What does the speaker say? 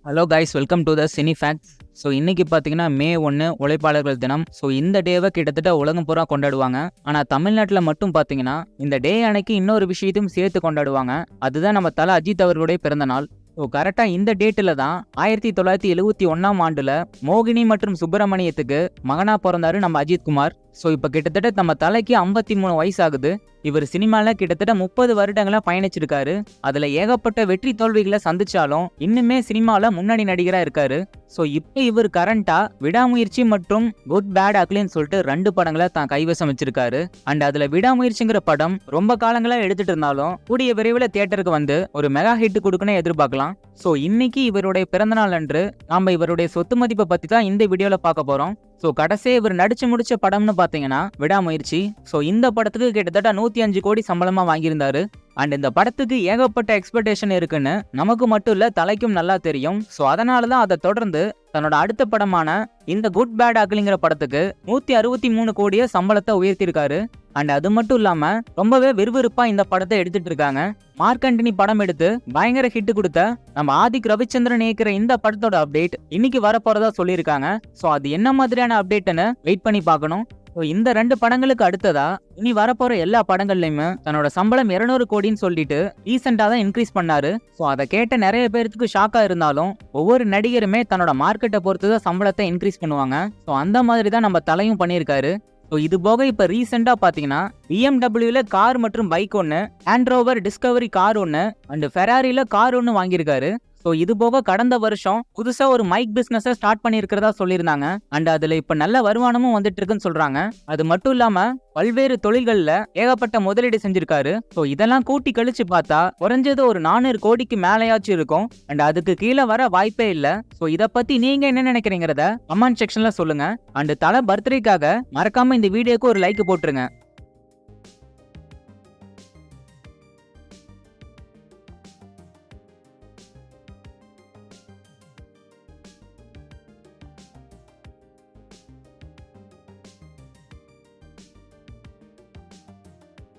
Hello guys, welcome to the cine facts. So இன்னைக்கு பார்த்தீங்கன்னா மே 1 உழைப்பாளர்கள் தினம். ஸோ இந்த டேவை கிட்டத்தட்ட உலகம் பூரா கொண்டாடுவாங்க. ஆனால் தமிழ்நாட்டில் மட்டும் பார்த்தீங்கன்னா இந்த டே அன்னைக்கு இன்னொரு விஷயத்தையும் சேர்த்து கொண்டாடுவாங்க. அதுதான் நம்ம தல அஜித் அவர்களுடைய பிறந்த நாள். ஸோ கரெக்டாக இந்த டேட்டில் தான் 1971 மோகினி மற்றும் சுப்பிரமணியத்துக்கு மகனாக பிறந்தாரு நம்ம அஜித் குமார். ஸோ இப்போ கிட்டத்தட்ட நம்ம தலைக்கு 53 வயசு ஆகுது. இவர் சினிமாவில் கிட்டத்தட்ட 30 வருடங்களாக பயணிச்சிருக்காரு. அதில் ஏகப்பட்ட வெற்றி தோல்விகளை சந்திச்சாலும் இன்னுமே சினிமாவில் முன்னணி நடிகராக இருக்காரு. ஸோ இப்போ இவர் கரண்டாக விடாமுயற்சி மற்றும் குட் பேட் அக்லின்னு சொல்லிட்டு 2 படங்களை தான் கைவசம் வச்சிருக்காரு. அண்ட் அதில் விடாமுயற்சிங்கிற படம் ரொம்ப காலங்களாக எடுத்துட்டு இருந்தாலும் கூடிய விரைவில் தியேட்டருக்கு வந்து ஒரு மெகா ஹிட் கொடுக்கணும் எதிர்பார்க்கலாம். ஸோ இன்னைக்கு இவருடைய பிறந்தநாள் அன்று நாம் இவருடைய சொத்து மதிப்பை பற்றி தான் இந்த வீடியோவில் பார்க்க போகிறோம். ஸோ கடைசியாக இவர் நடிச்சு முடிச்ச படம்னு பார்த்தீங்கன்னா விடாமுயற்சி. ஸோ இந்த படத்துக்கு கிட்டத்தட்ட 105 கோடி சம்பளமாக வாங்கியிருந்தாரு. அண்ட் இந்த படத்துக்கு ஏகப்பட்ட எக்ஸ்பெக்டேஷன் இருக்குன்னு நமக்கு மட்டும் இல்லை, தலைக்கும் நல்லா தெரியும். ஸோ அதனால தான் அதை தொடர்ந்து தன்னோட அடுத்த படமான இந்த குட் பேட் அக்லிங்கிற படத்துக்கு 163 கோடியை சம்பளத்தை உயர்த்தியிருக்காரு. அண்ட் அது மட்டும் இல்லாம ரொம்பவே விறுவிறுப்பா இந்த படத்தை எடுத்துட்டு இருக்காங்க. மார்க் ஆண்டனி படம் எடுத்து பயங்கர ஹிட் கொடுத்த நம்ம ஆதிக் ரவிச்சந்திரன் இயக்கிற இந்த படத்தோட அப்டேட் இன்னைக்கு வரப்போறதா சொல்லியிருக்காங்க. ஸோ அது என்ன மாதிரியான அப்டேட்னு வெயிட் பண்ணி பார்க்கணும். ஸோ இந்த 2 படங்களுக்கு அடுத்ததா இனி வரப்போற எல்லா படங்கள்லையுமே தன்னோட சம்பளம் 200 கோடின்னு சொல்லிட்டு ரீசெண்டா தான் இன்க்ரீஸ் பண்ணாரு. ஸோ அதை கேட்ட நிறைய பேருக்கு ஷாக்கா இருந்தாலும் ஒவ்வொரு நடிகருமே தன்னோட மார்க்கெட்டை பொறுத்து தான் சம்பளத்தை இன்க்ரீஸ் பண்ணுவாங்க. ஸோ அந்த மாதிரி தான் நம்ம தலையும் பண்ணியிருக்காரு. ஸோ இது போக இப்போ ரீசெண்டாக பார்த்தீங்கன்னா BMW கார் மற்றும் பைக் ஒன்று, லேண்ட் ரோவர் டிஸ்கவரி கார் ஒன்று அண்ட் ஃபெராரியில் கார் ஒன்று வாங்கியிருக்காரு. ஸோ இது போக கடந்த வருஷம் புதுசாக ஒரு மைக் பிஸ்னஸை ஸ்டார்ட் பண்ணியிருக்கிறதா சொல்லியிருந்தாங்க. அண்ட் அதில் இப்போ நல்ல வருமானமும் வந்துட்டு இருக்குன்னு சொல்கிறாங்க. அது மட்டும் இல்லாமல் பல்வேறு தொழில்களில் ஏகப்பட்ட முதலீடு செஞ்சிருக்காரு. ஸோ இதெல்லாம் கூட்டி கழிச்சு பார்த்தா குறைஞ்சது ஒரு 400 கோடிக்கு மேலேயாச்சும் இருக்கும். அண்ட் அதுக்கு கீழே வர வாய்ப்பே இல்லை. ஸோ இதை பற்றி நீங்கள் என்ன நினைக்கிறீங்கிறத கமெண்ட் செக்ஷனில் சொல்லுங்கள். அண்ட் தலை பர்த்டேக்காக மறக்காமல் இந்த வீடியோக்கு ஒரு லைக் போட்டுருங்க.